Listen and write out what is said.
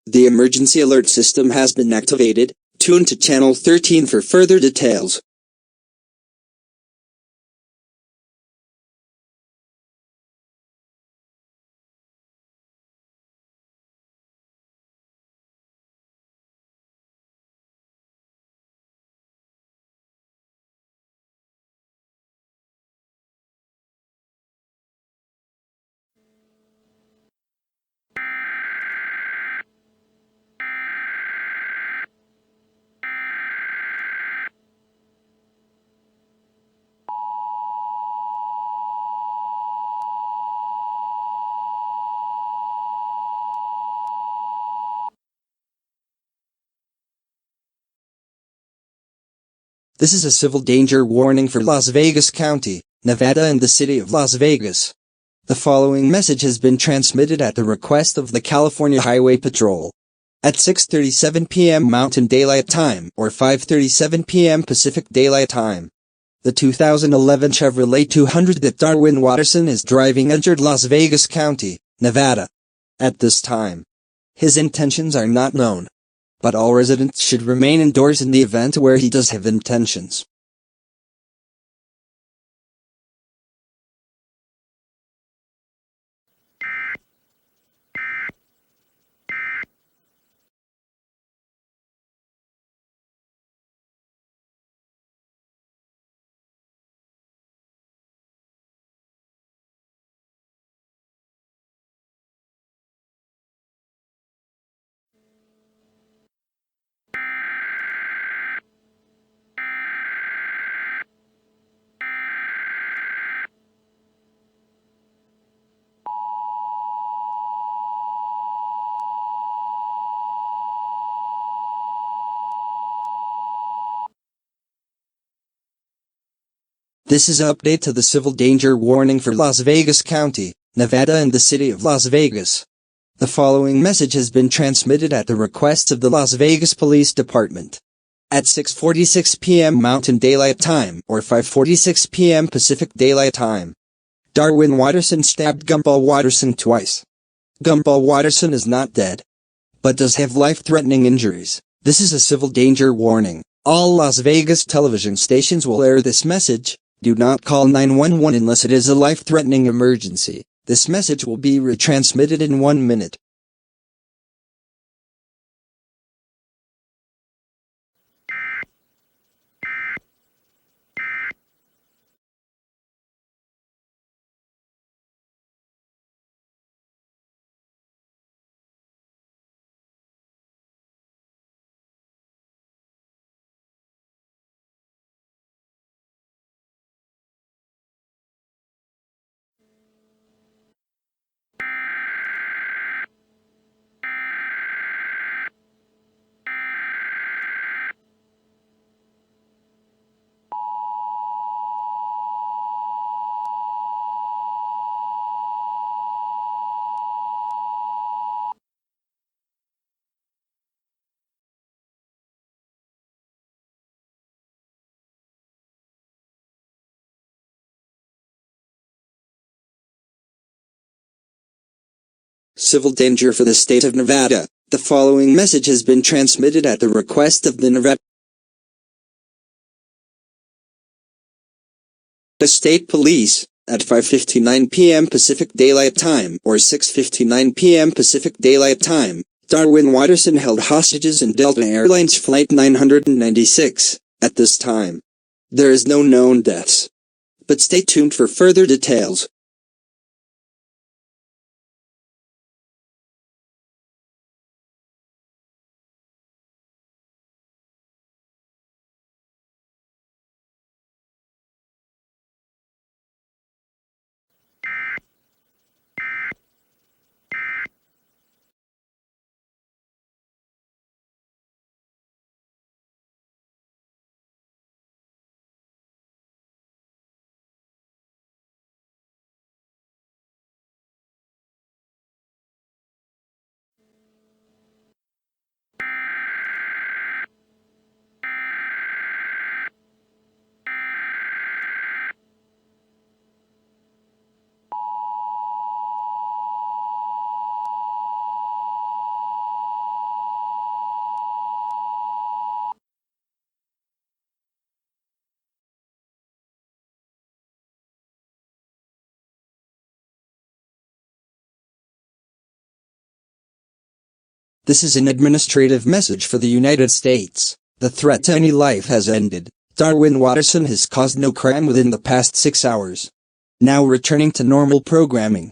The emergency alert system has been activated. Tune to channel 13 for further details. This is a civil danger warning for Las Vegas County, Nevada and the City of Las Vegas. The following message has been transmitted at the request of the California Highway Patrol. At 6:37 p.m. Mountain Daylight Time or 5:37 p.m. Pacific Daylight Time, the 2011 Chevrolet 200 that Darwin Watterson is driving entered Las Vegas County, Nevada. At this time, his intentions are not known, but all residents should remain indoors in the event where he does have intentions. This is an update to the civil danger warning for Las Vegas County, Nevada and the City of Las Vegas. The following message has been transmitted at the request of the Las Vegas Police Department. At 6:46 p.m. Mountain Daylight Time or 5:46 p.m. Pacific Daylight Time, Darwin Watterson stabbed Gumball Watterson twice. Gumball Watterson is not dead, but does have life-threatening injuries. This is a civil danger warning. All Las Vegas television stations will air this message. Do not call 911 unless it is a life-threatening emergency. This message will be retransmitted in 1 minute. Civil danger for the state of Nevada. The following message has been transmitted at the request of the Nevada State Police. At 5:59 p.m. Pacific Daylight Time or 6:59 p.m. Pacific Daylight Time, Darwin Watterson held hostages in Delta Airlines Flight 996. At this time, there is no known deaths, but stay tuned for further details. This is an administrative message for the United States. The threat to any life has ended. Darwin Watterson has caused no crime within the past 6 hours. Now returning to normal programming.